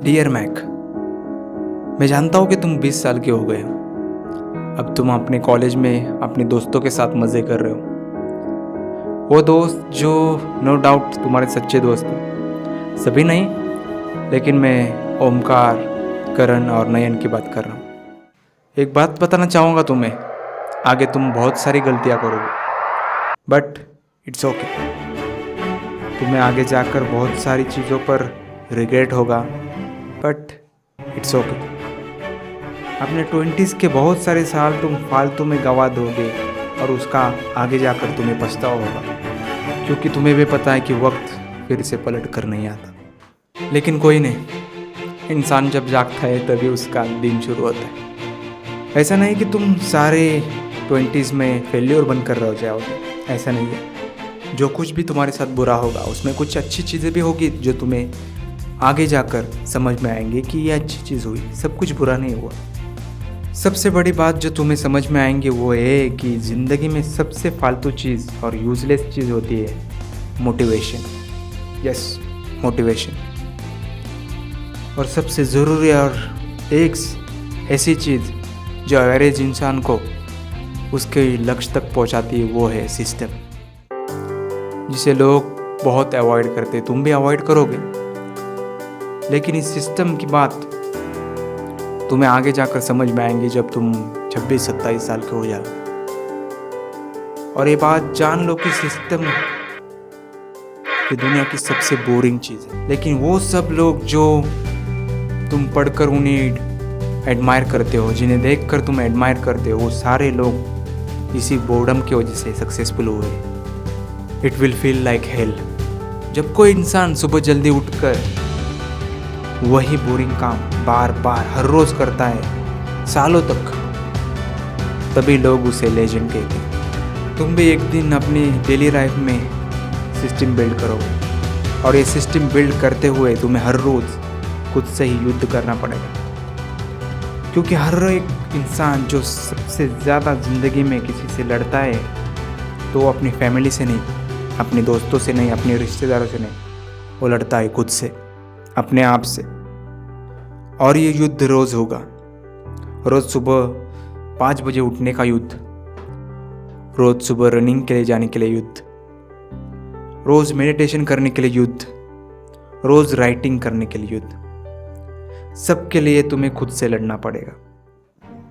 Dear Mac, मैं जानता हूँ कि तुम 20 साल के हो गए हो। अब तुम अपने कॉलेज में अपने दोस्तों के साथ मज़े कर रहे हो। वो दोस्त जो नो डाउट तुम्हारे सच्चे दोस्त हैं, सभी नहीं, लेकिन मैं ओमकार, करण और नयन की बात कर रहा हूँ। एक बात बताना चाहूँगा तुम्हें, आगे तुम बहुत सारी गलतियाँ करोगे, बट इट्स ओके। तुम्हें आगे जाकर बहुत सारी चीज़ों पर रिग्रेट होगा, बट इट्स ओके। अपने 20s के बहुत सारे साल तुम फालतू में गंवा दोगे और उसका आगे जाकर तुम्हें पछतावा होगा, क्योंकि तुम्हें भी पता है कि वक्त फिर से पलट कर नहीं आता। लेकिन कोई नहीं, इंसान जब जागता है तभी उसका दिन शुरू होता है। ऐसा नहीं कि तुम सारे 20s में फेल्योर बनकर रह जाओगे, ऐसा नहीं है। जो कुछ भी तुम्हारे साथ बुरा होगा उसमें कुछ अच्छी चीज़ें भी होगी जो तुम्हें आगे जाकर समझ में आएंगे कि ये अच्छी चीज़ हुई, सब कुछ बुरा नहीं हुआ। सबसे बड़ी बात जो तुम्हें समझ में आएंगे वो है कि ज़िंदगी में सबसे फालतू चीज़ और यूज़लेस चीज़ होती है मोटिवेशन। Yes, motivation. और सबसे ज़रूरी और एक ऐसी चीज़ जो एवरेज इंसान को उसके लक्ष्य तक पहुंचाती है वो है सिस्टम, जिसे लोग बहुत अवॉइड करते हैं। तुम भी अवॉइड करोगे, लेकिन इस सिस्टम की बात तुम्हें आगे जाकर समझ में आएंगी जब तुम 26-27 साल के हो जाओगे। और ये बात जान लो कि सिस्टम की दुनिया की सबसे बोरिंग चीज़ है, लेकिन वो सब लोग जो तुम पढ़कर उन्हें एडमायर करते हो, जिन्हें देखकर तुम एडमायर करते हो, वो सारे लोग इसी बोर्डम की वजह से सक्सेसफुल हुए। It will feel like hell. जब कोई इंसान सुबह जल्दी उठकर वही बोरिंग काम बार बार हर रोज़ करता है सालों तक, तभी लोग उसे लेजेंड कहते हैं। तुम भी एक दिन अपनी डेली लाइफ में सिस्टम बिल्ड करोगे, और ये सिस्टम बिल्ड करते हुए तुम्हें हर रोज़ खुद से ही युद्ध करना पड़ेगा, क्योंकि हर एक इंसान जो सबसे ज़्यादा ज़िंदगी में किसी से लड़ता है तो वो अपनी फैमिली से नहीं, अपने दोस्तों से नहीं, अपने रिश्तेदारों से नहीं, वो लड़ता है खुद से, अपने आप से। और ये युद्ध रोज़ होगा। रोज़ सुबह 5 बजे उठने का युद्ध, रोज़ सुबह रनिंग के लिए जाने के लिए युद्ध, रोज़ मेडिटेशन करने के लिए युद्ध, रोज़ राइटिंग करने के लिए युद्ध। सबके लिए तुम्हें खुद से लड़ना पड़ेगा।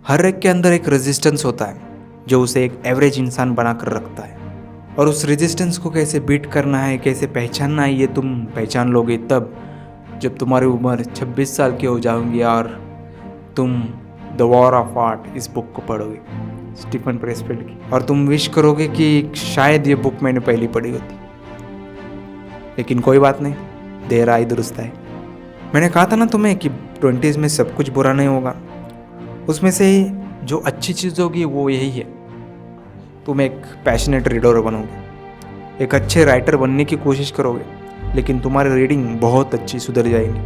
हर एक के अंदर एक रेजिस्टेंस होता है जो उसे एक एवरेज इंसान बनाकर रखता है, और उस रेजिस्टेंस को कैसे बीट करना है, कैसे पहचानना है, ये तुम पहचान लोगे तब जब तुम्हारी उम्र 26 साल की हो जाओगी और तुम द वॉर ऑफ आर्ट इस बुक को पढ़ोगे, स्टीफन प्रेसफील्ड की, और तुम विश करोगे कि शायद ये बुक मैंने पहली पढ़ी होती। लेकिन कोई बात नहीं, देर आई दुरुस्त आई। मैंने कहा था ना तुम्हें कि 20s में सब कुछ बुरा नहीं होगा। उसमें से जो अच्छी चीज़ होगी वो यही है, तुम एक पैशनेट रीडर बनोगे, एक अच्छे राइटर बनने की कोशिश करोगे, लेकिन तुम्हारी रीडिंग बहुत अच्छी सुधर जाएगी।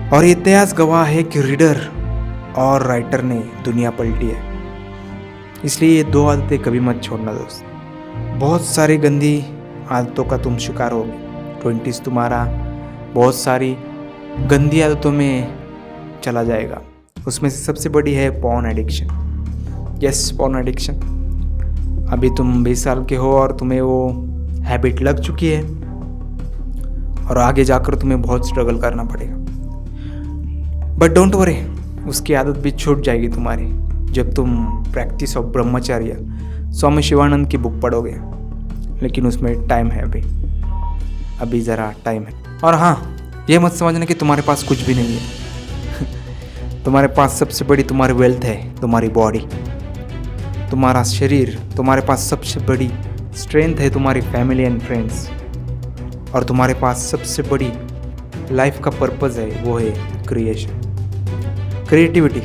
और इतिहास गवाह है कि रीडर और राइटर ने दुनिया पलटी है। इसलिए ये 2 आदतें कभी मत छोड़ना दोस्त। बहुत सारी गंदी आदतों का तुम शिकार होगे। 20s तुम्हारा बहुत सारी गंदी आदतों में चला जाएगा। उसमें से सबसे बड़ी है porn addiction. Yes, porn addiction. अभी तुम 20 साल के हो और तुम्हें वो हैबिट लग चुकी है, और आगे जाकर तुम्हें बहुत स्ट्रगल करना पड़ेगा। बट डोंट वरी, उसकी आदत भी छूट जाएगी तुम्हारी जब तुम प्रैक्टिस ऑफ ब्रह्मचर्य स्वामी शिवानंद की बुक पढ़ोगे। लेकिन उसमें टाइम है, अभी ज़रा टाइम है। और हाँ, ये मत समझना कि तुम्हारे पास कुछ भी नहीं है। तुम्हारे पास सबसे बड़ी तुम्हारी वेल्थ है, तुम्हारी बॉडी, तुम्हारा शरीर। तुम्हारे पास सबसे बड़ी स्ट्रेंथ है तुम्हारी फैमिली एंड फ्रेंड्स, और तुम्हारे पास सबसे बड़ी लाइफ का पर्पज़ है, वो है क्रिएशन, क्रिएटिविटी।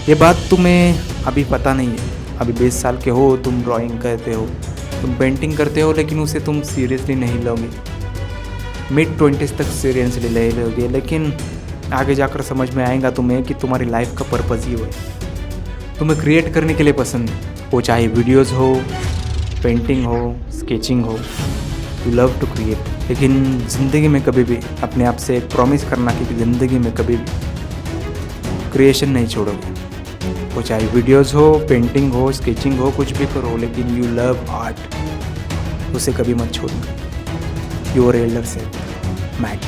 ये बात तुम्हें अभी पता नहीं है। अभी 20 साल के हो, तुम ड्राइंग करते हो, तुम पेंटिंग करते हो, लेकिन उसे तुम सीरियसली नहीं लोगे। मिड 20s तक सीरियसली ले लोगे, लेकिन आगे जाकर समझ में आएगा तुम्हें कि तुम्हारी लाइफ का पर्पज़ ही वो है। तुम्हें क्रिएट करने के लिए पसंद है, वो चाहे वीडियोज़ हो, पेंटिंग हो, स्केचिंग हो, यू लव टू क्रिएट, लेकिन ज़िंदगी में कभी भी अपने आप से एक प्रॉमिस करना कि ज़िंदगी में कभी भी क्रिएशन नहीं छोड़ोगे। वो चाहे वीडियोस हो, पेंटिंग हो, स्केचिंग हो, कुछ भी करो, लेकिन यू लव आर्ट, उसे कभी मत छोड़ना। Your elder self, Mac.